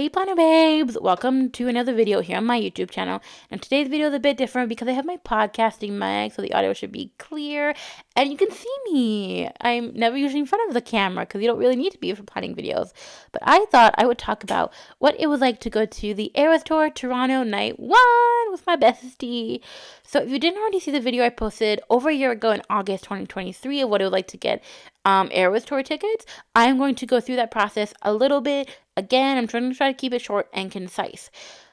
Hey Planner Babes! Welcome to another video here on my YouTube channel. Now today's video is a bit different because I have my podcasting mic, so the audio should be clear and you can see me. I'm never usually in front of the camera because you don't really need to be for planning videos. But I thought I would talk about what it was like to go to the Eras Tour Toronto Night 1 with my bestie. So if you didn't already see the video I posted over a year ago in August 2023 of what it was like to get Eras Tour tickets, I'm going to go through that process a little bit. Again, I'm trying to keep it short and concise.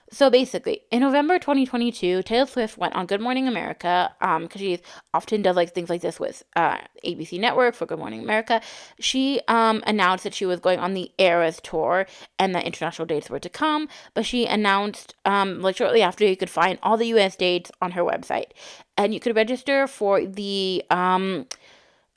So basically, in November 2022, Taylor Swift went on Good Morning America, because she often does like things like this with ABC Network for Good Morning America. She announced that she was going on the Eras Tour and that international dates were to come, but she announced like shortly after you could find all the US dates on her website. And you could register for the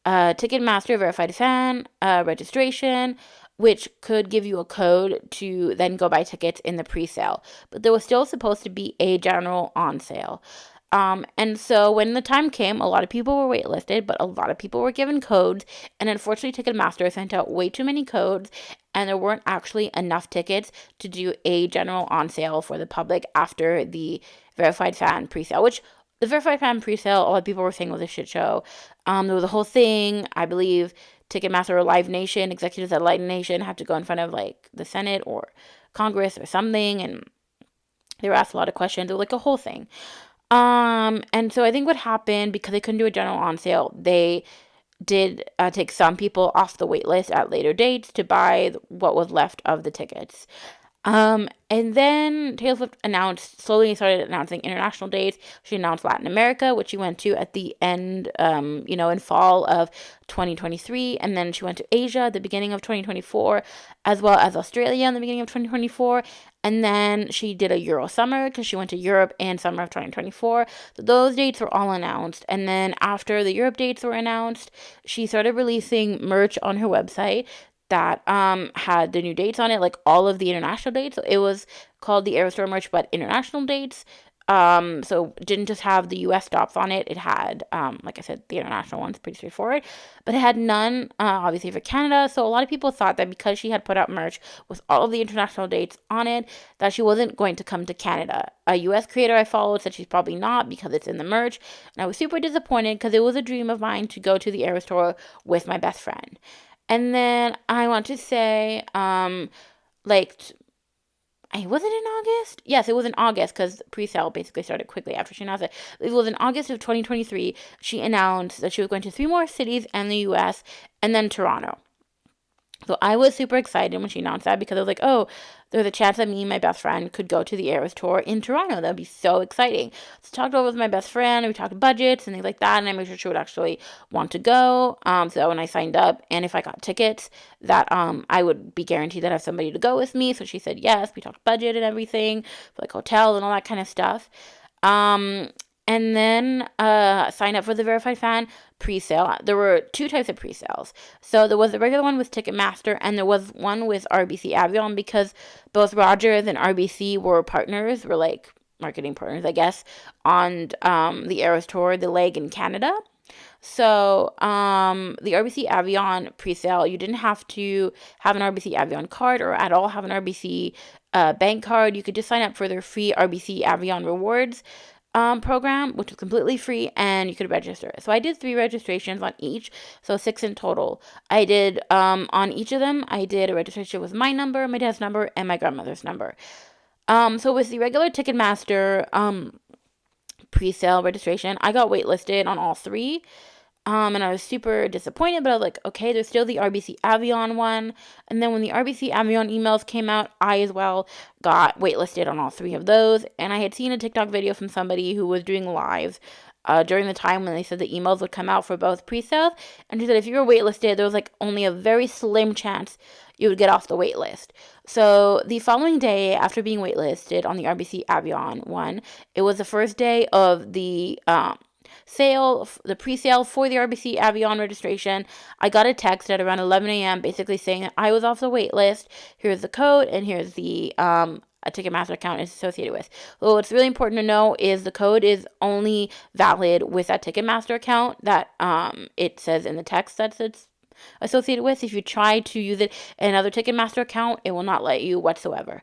Ticketmaster Verified Fan registration, which could give you a code to then go buy tickets in the pre-sale. But there was still supposed to be a general on sale. And so when the time came, a lot of people were waitlisted, but a lot of people were given codes. And unfortunately, Ticketmaster sent out way too many codes, and there weren't actually enough tickets to do a general on sale for the public after the Verified Fan pre-sale, which the Verified Fan pre-sale, a lot of people were saying was a shit show. There was a whole thing, I believe, Ticketmaster or Live Nation, executives at Live Nation have to go in front of like the Senate or Congress or something, and they were asked a lot of questions. It was like a whole thing. And so I think what happened, because they couldn't do a general on sale, they did take some people off the wait list at later dates to buy what was left of the tickets. And then Taylor Swift slowly started announcing international dates. She announced Latin America, which she went to at the end, in fall of 2023. And then she went to Asia at the beginning of 2024, as well as Australia in the beginning of 2024. And then she did a Euro summer because she went to Europe in summer of 2024. So those dates were all announced. And then after the Europe dates were announced, she started releasing merch on her website that had the new dates on it, like all of the international dates. So it was called the Eras Tour merch, but international dates. So it didn't just have the US stops on it. It had, like I said, the international ones, pretty straightforward. But it had none, obviously, for Canada. So a lot of people thought that because she had put out merch with all of the international dates on it, that she wasn't going to come to Canada. A US creator I followed said she's probably not because it's in the merch. And I was super disappointed because it was a dream of mine to go to the Eras Tour with my best friend. And then I want to say, was it in August? Yes, it was in August because pre-sale basically started quickly after she announced it. It was in August of 2023. She announced that she was going to 3 more cities and the U.S. and then Toronto. So I was super excited when she announced that because I was like, oh, there's a chance that me and my best friend could go to the Eras Tour in Toronto. That would be so exciting. So I talked over with my best friend, and we talked budgets and things like that, and I made sure she would actually want to go. So that when I signed up, and if I got tickets, that I would be guaranteed that I have somebody to go with me. So she said yes. We talked budget and everything, for like hotels and all that kind of stuff. And then sign up for the Verified Fan pre-sale. There were 2 types of pre-sales. So there was the regular one with Ticketmaster, and there was one with RBC Avion, because both Rogers and RBC were like marketing partners, I guess, on the Eras Tour, the leg in Canada. So the RBC Avion pre-sale, you didn't have to have an RBC Avion card or at all have an RBC bank card. You could just sign up for their free RBC Avion rewards program, which was completely free, and you could register. So I did 3 registrations on each, so 6 in total. I did on each of them, I did a registration with my number, my dad's number, and my grandmother's number. So with the regular Ticketmaster pre-sale registration, I got waitlisted on all 3. And I was super disappointed, but I was like, okay, there's still the RBC Avion one. And then when the RBC Avion emails came out, I as well got waitlisted on all 3 of those. And I had seen a TikTok video from somebody who was doing lives during the time when they said the emails would come out for both pre-sales. And she said if you were waitlisted, there was like only a very slim chance you would get off the waitlist. So the following day, after being waitlisted on the RBC Avion one, it was the first day of the the pre-sale for the RBC Avion registration. I got a text at around 11 a.m. basically saying that I was off the wait list. Here's the code, and here's the a Ticketmaster account is associated with. So what's really important to know is the code is only valid with that Ticketmaster account that it says in the text that it's associated with. If you try to use it in another Ticketmaster account, it will not let you whatsoever.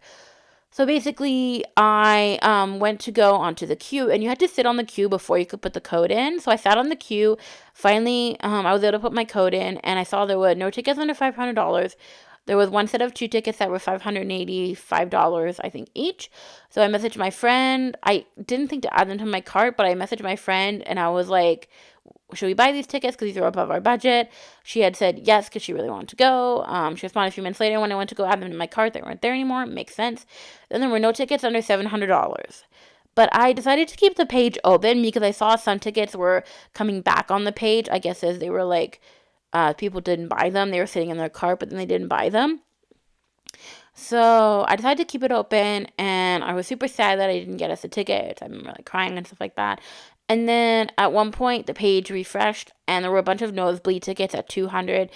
So basically, I went to go onto the queue, and you had to sit on the queue before you could put the code in. So I sat on the queue. Finally, I was able to put my code in, and I saw there were no tickets under $500. There was one set of two tickets that were $585, I think, each. So I messaged my friend. I didn't think to add them to my cart, but I messaged my friend, and I was like, should we buy these tickets because these are above our budget? She had said yes because she really wanted to go. She responded a few minutes later when I went to go add them to my cart. They weren't there anymore. It makes sense. Then there were no tickets under $700. But I decided to keep the page open because I saw some tickets were coming back on the page. I guess as they were like, people didn't buy them. They were sitting in their cart, but then they didn't buy them. So I decided to keep it open, and I was super sad that I didn't get us the tickets. I remember like crying and stuff like that. And then at one point, the page refreshed, and there were a bunch of nosebleed tickets at $203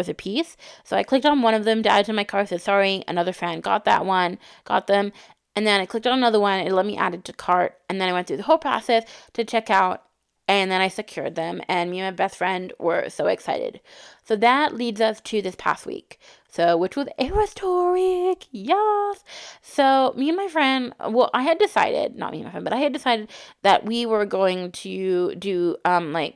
a piece. So I clicked on one of them, added to my cart, said sorry. Another fan got that one, got them. And then I clicked on another one, it let me add it to cart. And then I went through the whole process to check out, and then I secured them, and me and my best friend were so excited. So that leads us to this past week. So, which was historic, yes. So, me and my friend, well, I had decided, not me and my friend, but I had decided that we were going to do, we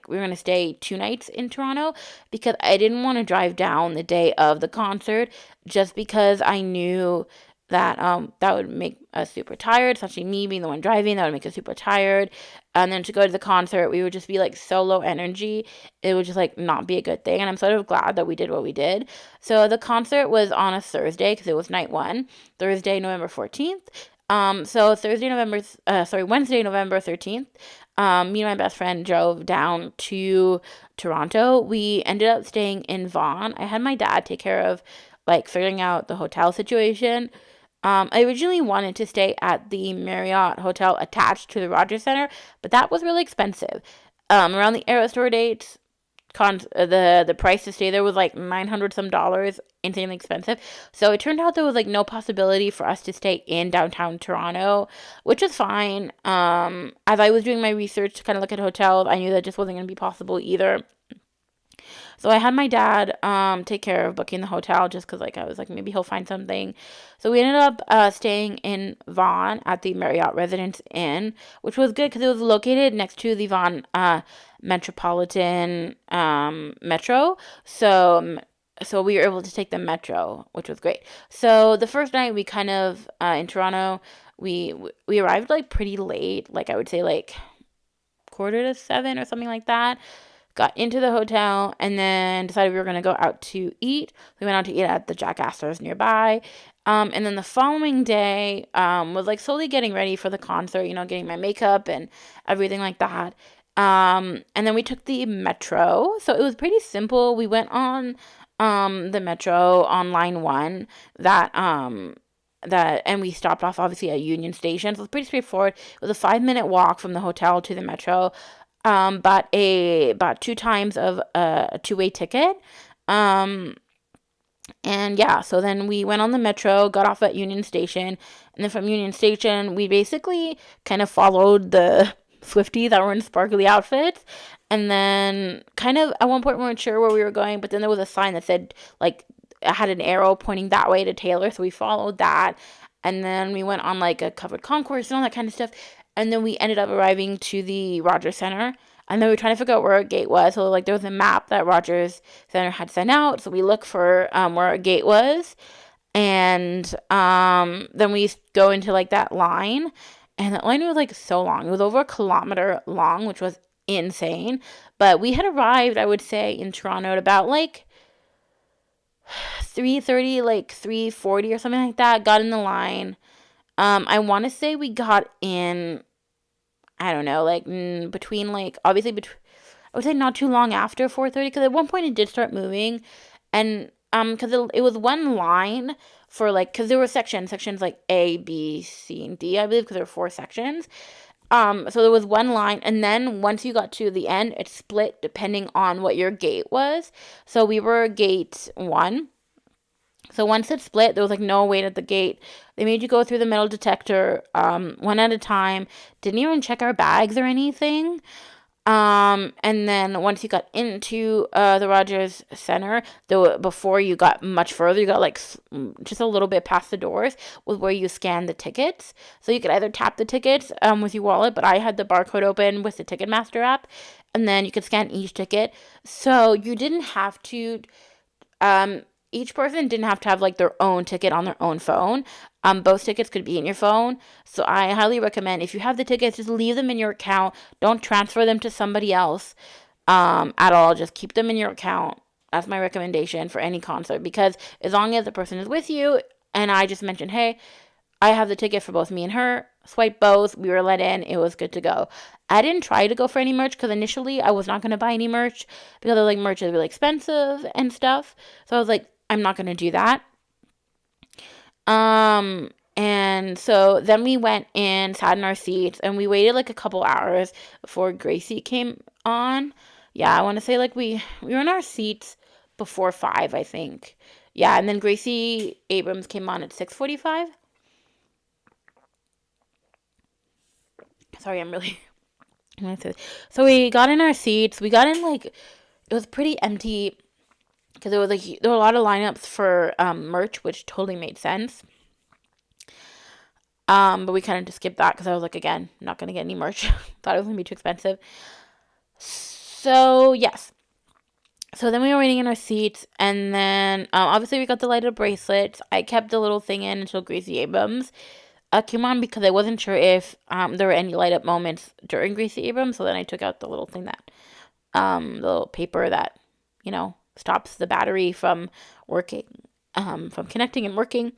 were going to stay 2 nights in Toronto because I didn't want to drive down the day of the concert just because I knew that that would make us super tired, especially me being the one driving. That would make us super tired. And then to go to the concert, we would just be like so low energy. It would just like not be a good thing. And I'm sort of glad that we did what we did. So the concert was on a Thursday because it was night 1, Thursday, November 14th. So Wednesday, November 13th. Me and my best friend drove down to Toronto. We ended up staying in Vaughan. I had my dad take care of like figuring out the hotel situation. I originally wanted to stay at the Marriott hotel attached to the Rogers Center, but that was really expensive. Around the Eras Tour dates, the price to stay there was like $900 some dollars, insanely expensive. So it turned out there was like no possibility for us to stay in downtown Toronto, which is fine. As I was doing my research to kind of look at hotels, I knew that just wasn't going to be possible either. So I had my dad take care of booking the hotel just because like I was like maybe he'll find something. So we ended up staying in Vaughan at the Marriott Residence Inn, which was good because it was located next to the Vaughan Metropolitan Metro. So we were able to take the metro, which was great. So the first night we kind of in Toronto, we arrived like pretty late, like I would say like 6:45 or something like that. Got into the hotel and then decided we were going to go out to eat. We went out to eat at the Jack Astor's nearby. And then the following day was like slowly getting ready for the concert, getting my makeup and everything like that. And then we took the metro. So it was pretty simple. We went on the metro on line 1 and we stopped off obviously at Union Station. So it was pretty straightforward. It was a 5-minute walk from the hotel to the metro. About 2 times of a 2-way ticket. And yeah, so then we went on the metro, got off at Union Station, and then from Union Station, we basically kind of followed the Swifties that were in sparkly outfits. And then kind of at one point we weren't sure where we were going, but then there was a sign that said like it had an arrow pointing that way to Taylor, so we followed that. And then we went on like a covered concourse and all that kind of stuff. And then we ended up arriving to the Rogers Center. And then we were trying to figure out where our gate was. So, like, there was a map that Rogers Center had sent out. So we looked for where our gate was. And then we go into, like, that line. And that line was, like, so long. It was over 1 kilometer long, which was insane. But we had arrived, I would say, in Toronto at about, like, 3:30, like 3:40 or something like that. Got in the line. I want to say we got in, I don't know, like between like obviously I would say not too long after 4:30 because at one point it did start moving, and because it was one line for like because there were sections like A, B, C, and D I believe because there were 4 sections. So there was one line, and then once you got to the end, it split depending on what your gate was. So we were gate 1. So once it split, there was like no wait at the gate. They made you go through the metal detector, one at a time. Didn't even check our bags or anything. And then once you got into the Rogers Center, though before you got much further, you got like just a little bit past the doors was where you scan the tickets. So you could either tap the tickets with your wallet, but I had the barcode open with the Ticketmaster app, and then you could scan each ticket. So you didn't have to um, each person didn't have to have like their own ticket on their own phone. Both tickets could be in your phone. So I highly recommend if you have the tickets, just leave them in your account. Don't transfer them to somebody else at all. Just keep them in your account. That's my recommendation for any concert because as long as the person is with you, and I just mentioned, hey, I have the ticket for both me and her. Swipe both. We were let in. It was good to go. I didn't try to go for any merch because initially I was not going to buy any merch because like merch is really expensive and stuff. So I was like, I'm not going to do that. And so then we went in, sat in our seats, and we waited like a couple hours before Gracie came on. Yeah, I want to say like we were in our seats before 5, I think. Yeah, and then Gracie Abrams came on at 6:45. Sorry, I'm really. So we got in our seats. We got in like it was pretty empty because it was like there were a lot of lineups for merch, which totally made sense. But we kind of just skipped that because I was like, again, not gonna get any merch. Thought it was gonna be too expensive. So yes. So then we were waiting in our seats, and then obviously we got the lighted bracelets. I kept the little thing in until Gracie Abrams came on because I wasn't sure if there were any light up moments during Gracie Abrams. So then I took out the little thing that the little paper that stops the battery from working, from connecting and working.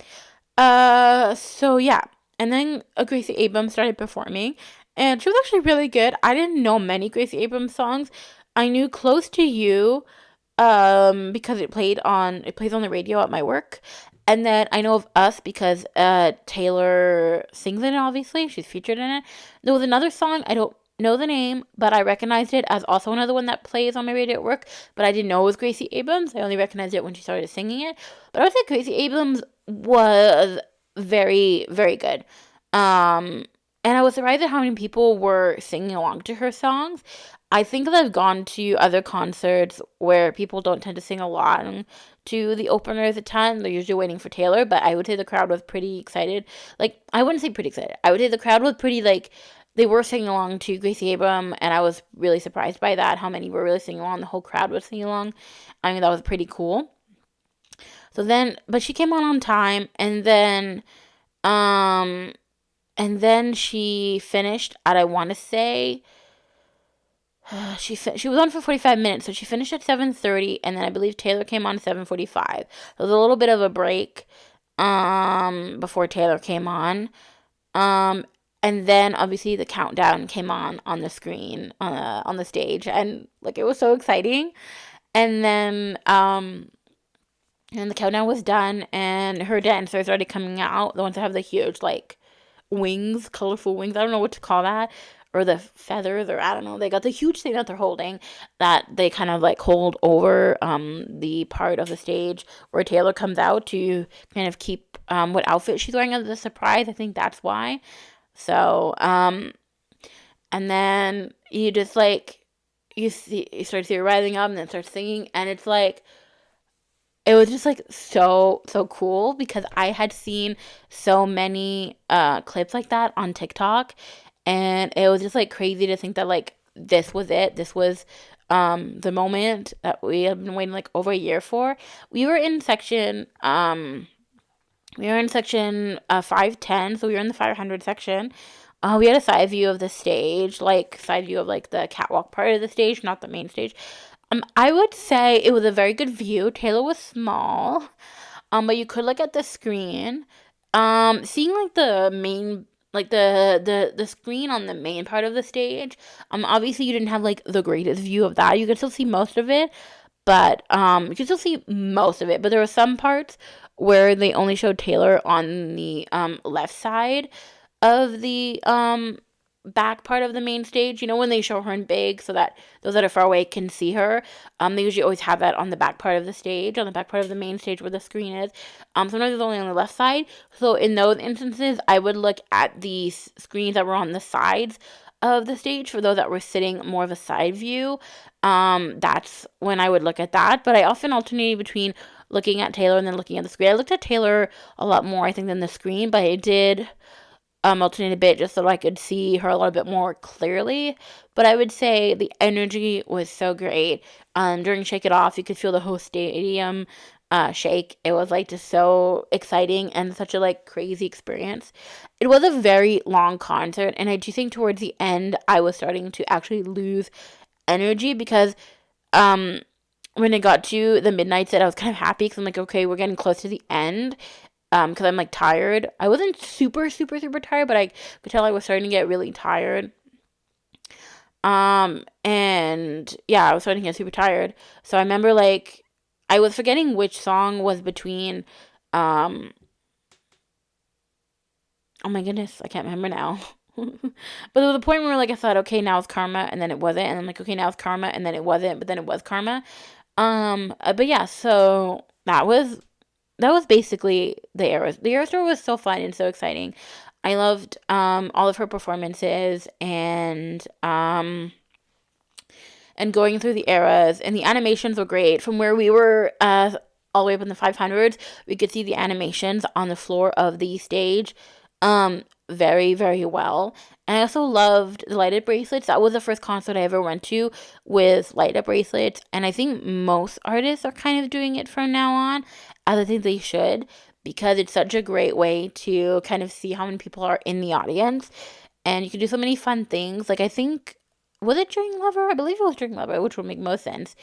So yeah, and then Gracie Abrams started performing, and she was actually really good. I didn't know many Gracie Abrams songs. I knew "Close to You," because it plays on the radio at my work, and then I know of "Us" because Taylor sings in it. Obviously, she's featured in it. There was another song I don't know the name, but I recognized it as also another one that plays on my radio at work. But I didn't know it was Gracie Abrams. I only recognized it when she started singing it. But I would say Gracie Abrams was very, very good. Um, and I was surprised at how many people were singing along to her songs. I think that I've gone to other concerts where people don't tend to sing along to the openers a ton. They're usually waiting for Taylor, but I would say the crowd was pretty excited. Like, I wouldn't say pretty excited. I would say the crowd was pretty, like, they were singing along to Gracie Abram, and I was really surprised by that, how many were really singing along. The whole crowd was singing along. I mean, that was pretty cool. So then, but she came on time, um, and then she finished at, I want to say, she was on for 45 minutes, so she finished at 7:30, and then I believe Taylor came on at 7:45. There was a little bit of a break before Taylor came on. Um and then obviously the countdown came on the screen on the stage, and like it was so exciting. And then and the countdown was done, and her dancers started coming out, the ones that have the huge like wings, colorful wings. I don't know what to call that, or the feathers, or I don't know. They got the huge thing that they're holding that they kind of like hold over the part of the stage where Taylor comes out to kind of keep what outfit she's wearing as a surprise. I think that's why. So and then you just like you start to see her rising up and then start singing, and it's like it was just like so cool because I had seen so many clips like that on TikTok, and it was just like crazy to think that like this was it. This was the moment that we have been waiting like over a year for. We were in section 510, so we were in the 500 section. We had a side view of the stage, like side view of like the catwalk part of the stage, not the main stage. I would say it was a very good view. Taylor was small, but you could look at the screen. Seeing like the main, like the screen on the main part of the stage. Obviously you didn't have like the greatest view of that. You could still see most of it, but you could still see most of it. But there were some parts where they only showed Taylor on the left side of the back part of the main stage. You know when they show her in big so that those that are far away can see her. They usually always have that on the back part of the stage, on the back part of the main stage where the screen is. Sometimes it's only on the left side. So in those instances, I would look at the screens that were on the sides of the stage for those that were sitting more of a side view. That's when I would look at that. But I often alternated between looking at Taylor and then looking at the screen. I looked at Taylor a lot more, I think, than the screen, but I did alternate a bit just so I could see her a little bit more clearly. But I would say the energy was so great. During Shake It Off, you could feel the whole stadium shake. It was like just so exciting and such a like crazy experience. It was a very long concert, and I do think towards the end I was starting to actually lose energy because um when it got to the midnight set, I was kind of happy because I'm like, okay, we're getting close to the end. Because I'm like tired. I wasn't super, super, super tired, but I could tell I was starting to get really tired. And yeah, I was starting to get super tired. So I remember like I was forgetting which song was between. Um, oh my goodness, I can't remember now. But there was a point where like I thought, okay, now it's Karma, and then it wasn't, and I'm like, okay, now it's Karma, and then it wasn't, but then it was Karma. But yeah, so that was basically the Eras. The Eras tour was so fun and so exciting. I loved all of her performances and going through the eras, and the animations were great. From where we were all the way up in the 500s, we could see the animations on the floor of the stage very, very well. And I also loved the lighted bracelets. That was the first concert I ever went to with lighted bracelets. And I think most artists are kind of doing it from now on, as I think they should, because it's such a great way to kind of see how many people are in the audience. And you can do so many fun things. Like, I think, was it during Lover? I believe it was during Lover, which would make most sense.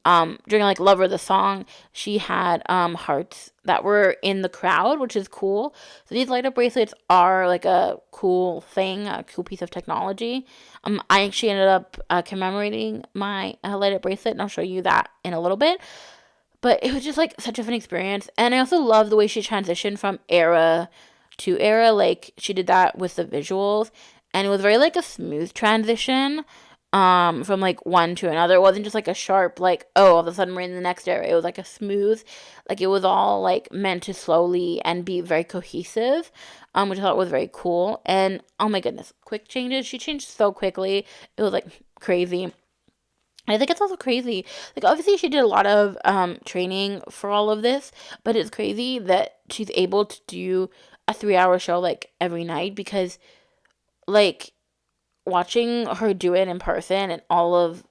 During like Lover the song, she had hearts that were in the crowd, which is cool. So these light up bracelets are like a cool thing, a cool piece of technology. I actually ended up commemorating my light up bracelet, and I'll show you that in a little bit. But it was just like such a fun experience, and I also love the way she transitioned from era to era. Like she did that with the visuals, and it was very like a smooth transition from like one to another. It wasn't just like a sharp like, oh, all of a sudden we're in the next era. It was like a smooth, like it was all like meant to slowly and be very cohesive, which I thought was very cool. And oh my goodness, quick changes. She changed so quickly. It was like crazy. I think it's also crazy. Like obviously she did a lot of training for all of this, but it's crazy that she's able to do a 3 hour show like every night, because like watching her do it in person and all of,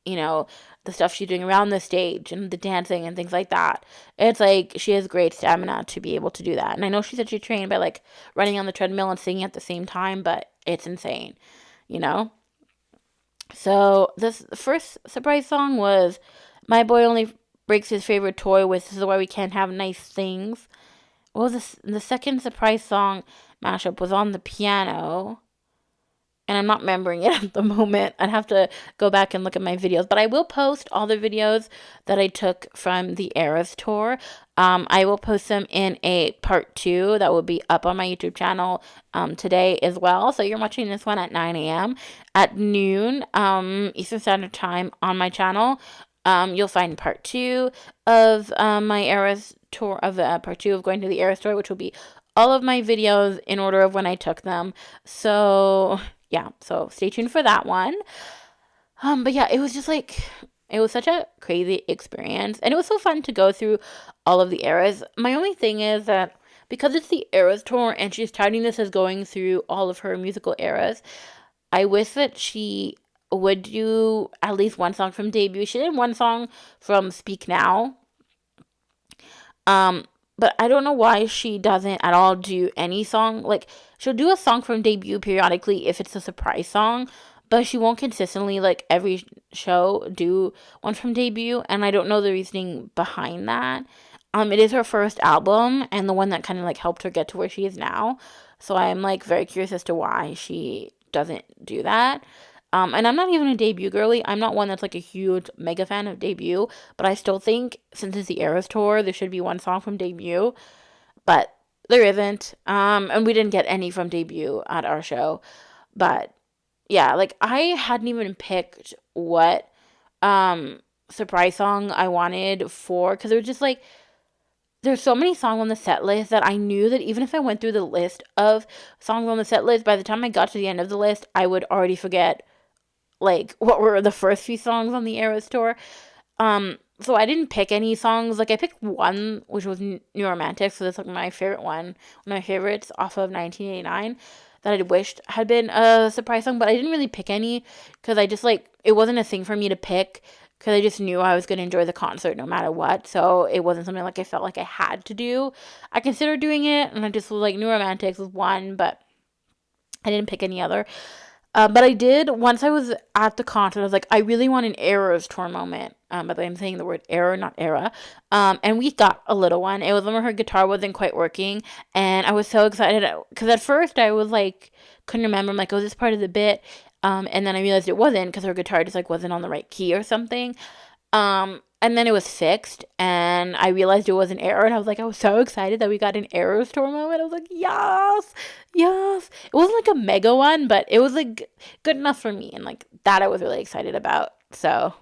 you know, the stuff she's doing around the stage and the dancing and things like that. It's like she has great stamina to be able to do that. And I know she said she trained by like running on the treadmill and singing at the same time, but it's insane, you know? So this first surprise song was My Boy Only Breaks His Favorite Toy with This Is Why We Can't Have Nice Things. What was this? The second surprise song mashup was on the piano, and I'm not remembering it at the moment. I'd have to go back and look at my videos, but I will post all the videos that I took from the Eras tour. I will post them in a part 2 that will be up on my YouTube channel today as well. So you're watching this one at 9 a.m. At noon Eastern Standard Time on my channel. You'll find part 2 of my Eras tour, of part 2 of going to the Eras tour, which will be all of my videos in order of when I took them. So yeah, so stay tuned for that one. But yeah, it was just like, it was such a crazy experience, and it was so fun to go through all of the eras. My only thing is that because it's the Eras tour and she's touting this as going through all of her musical eras, I wish that she would do at least one song from debut. She did one song from Speak Now. Um, but I don't know why she doesn't at all do any song. Like, she'll do a song from debut periodically if it's a surprise song, but she won't consistently, like, every show do one from debut, and I don't know the reasoning behind that. It is her first album, and the one that kind of, like, helped her get to where she is now, so I'm, like, very curious as to why she doesn't do that. And I'm not even a debut girly. I'm not one that's like a huge mega fan of debut, but I still think since it's the Eras tour, there should be one song from debut, but there isn't. And we didn't get any from debut at our show. But yeah, like I hadn't even picked what surprise song I wanted for, because it was just like there's so many songs on the set list that I knew that even if I went through the list of songs on the set list, by the time I got to the end of the list, I would already forget like what were the first few songs on the Eras tour. So I didn't pick any songs. Like I picked one, which was New Romantic. So that's like my favorite one of my favorites off of 1989 that I wished had been a surprise song. But I didn't really pick any because I just like it wasn't a thing for me to pick because I just knew I was going to enjoy the concert no matter what. So it wasn't something like I felt like I had to do. I considered doing it, and I just was like New Romantics was one, but I didn't pick any other. But I did, once I was at the concert, I was like, I really want an Eras tour moment. But I'm saying the word error, not era. And we got a little one. It was when her guitar wasn't quite working. And I was so excited. Because at first I was like, couldn't remember. I'm like, oh, is this part of the bit? And then I realized it wasn't because her guitar just like wasn't on the right key or something. And then it was fixed, and I realized it was an error, and I was like, I was so excited that we got an error store moment. I was like, yes, yes. It wasn't like a mega one, but it was like good enough for me, and like that I was really excited about. So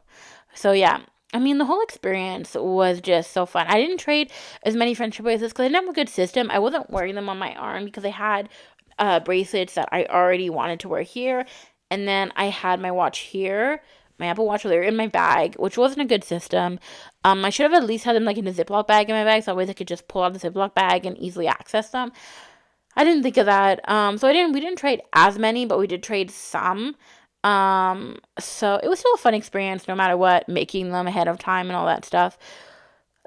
yeah. I mean, the whole experience was just so fun. I didn't trade as many friendship bracelets because I didn't have a good system. I wasn't wearing them on my arm because I had bracelets that I already wanted to wear here, and then I had my watch here, my Apple Watch. They were in my bag, which wasn't a good system. I should have at least had them like in a Ziploc bag in my bag, so that way I could just pull out the Ziploc bag and easily access them. I didn't think of that. So we didn't trade as many, but we did trade some. So it was still a fun experience no matter what, making them ahead of time and all that stuff.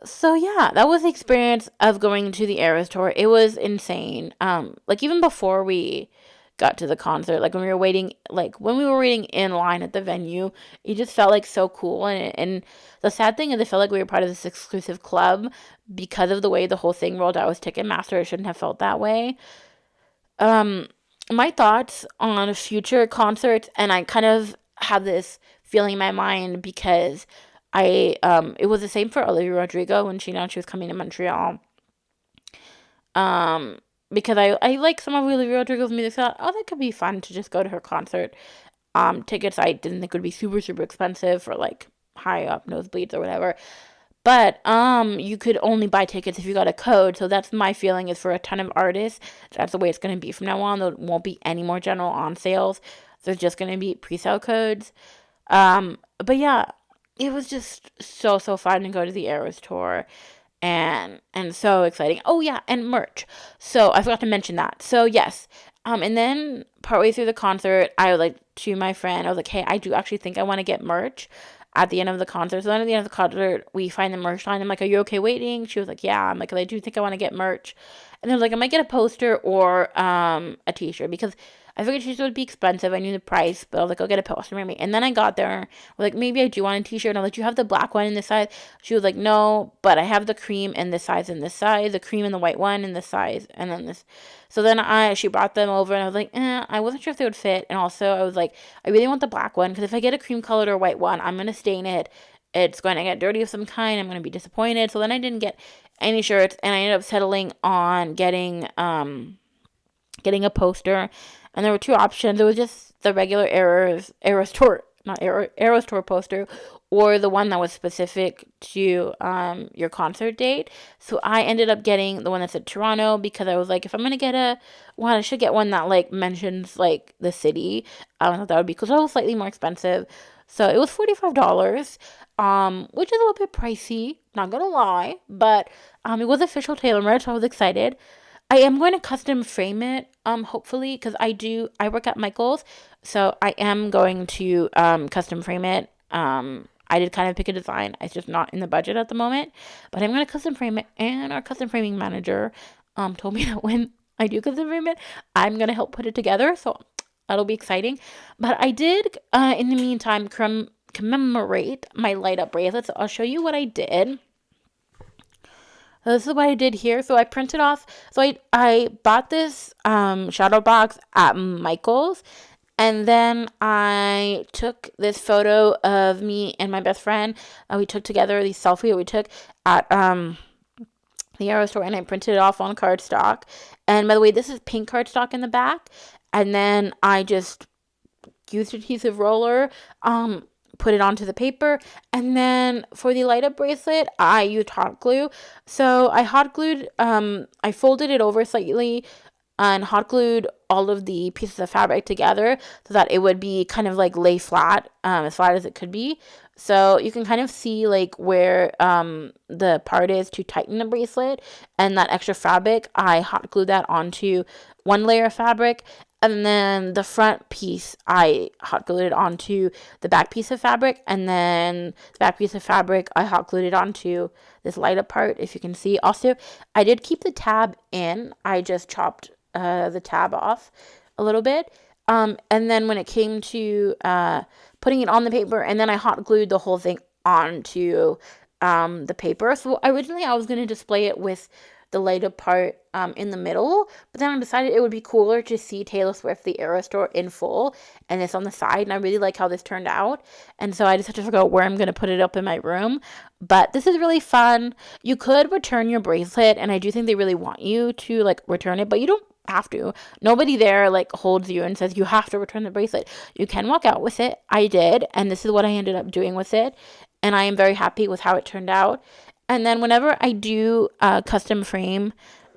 So yeah, that was the experience of going to the Eras tour. It was insane. Like even before we got to the concert, like when we were waiting in line at the venue, it just felt like so cool. And the sad thing is, I felt like we were part of this exclusive club because of the way the whole thing rolled out with Ticketmaster. It shouldn't have felt that way. Um, my thoughts on future concerts, and I kind of have this feeling in my mind because it was the same for Olivia Rodrigo when she announced she was coming to Montreal. Um, because I like some of Olivia Rodrigo's music, so I thought, oh, that could be fun to just go to her concert. Tickets I didn't think would be super super expensive for like high up nosebleeds or whatever. But you could only buy tickets if you got a code. So that's my feeling is for a ton of artists. That's the way it's gonna be from now on. There won't be any more general on sales. There's just gonna be pre-sale codes. But yeah, it was just so so fun to go to the Eras tour, and so exciting. Oh yeah, and merch. So I forgot to mention that. So yes, and then partway through the concert, I was like to my friend, I was like, hey, I do actually think I want to get merch at the end of the concert. So then at the end of the concert, we find the merch line. I'm like, are you okay waiting? She was like, yeah. I'm like, I do think I want to get merch. And they're like, I might get a poster or a t-shirt because I figured t-shirts would be expensive. I knew the price, but I was like, I'll get a poster maybe. And then I got there, like, maybe I do want a t-shirt. And I was like, do you have the black one in this size? She was like, no, but I have the cream in this size and this size, the cream and the white one in this size, and then this. So then she brought them over, and I was like, I wasn't sure if they would fit. And also, I was like, I really want the black one because if I get a cream colored or white one, I'm gonna stain it. It's going to get dirty of some kind. I'm going to be disappointed. So then I didn't get any shirts, and I ended up settling on getting a poster. And there were two options. It was just the regular Eras tour, not Eras tour poster, or the one that was specific to your concert date. So I ended up getting the one that said Toronto because I was like, if I'm gonna get one, I should get one that like mentions like the city. I thought that would be cool. So it was slightly more expensive. So it was $45, which is a little bit pricey, not gonna lie, but it was official Taylor merch, so I was excited. I am going to custom frame it, hopefully, because I work at Michael's, so I am going to custom frame it. I did kind of pick a design. It's just not in the budget at the moment, but I'm going to custom frame it, and our custom framing manager told me that when I do custom frame it, I'm going to help put it together, so that'll be exciting. But I did, in the meantime, commemorate my light up bracelets. So I'll show you what I did. So this is what I did here. So I printed off. So I bought this shadow box at Michael's, and then I took this photo of me and my best friend. We took together the selfie that we took at the Arrow store, and I printed it off on cardstock. And by the way, this is pink cardstock in the back. And then I just used adhesive roller, put it onto the paper. And then for the light up bracelet, I used hot glue. So I hot glued, I folded it over slightly and hot glued all of the pieces of fabric together so that it would be kind of like lay flat, as flat as it could be. So you can kind of see like where the part is to tighten the bracelet, and that extra fabric, I hot glued that onto one layer of fabric, and then the front piece, I hot glued it onto the back piece of fabric, and then the back piece of fabric, I hot glued it onto this light up part, if you can see. Also, I did keep the tab in. I just chopped the tab off a little bit. And then when it came to putting it on the paper, and then I hot glued the whole thing onto the paper. So originally I was going to display it with the light up part in the middle, but then I decided it would be cooler to see Taylor Swift the Eras Tour in full, and it's on the side, and I really like how this turned out, and so I just have to figure out where I'm going to put it up in my room. But this is really fun. You could return your bracelet, and I do think they really want you to like return it, but you don't have to. Nobody there like holds you and says you have to return the bracelet. You can walk out with it. I did, and this is what I ended up doing with it, and I am very happy with how it turned out. And then whenever I do custom frame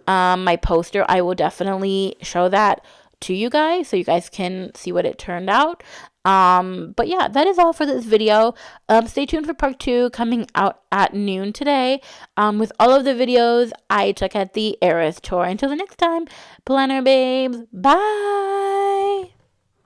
my poster, I will definitely show that to you guys so you guys can see what it turned out. But yeah, that is all for this video. Stay tuned for part 2 coming out at noon today, with all of the videos I took at the Eras Tour. Until the next time, planner babes, bye!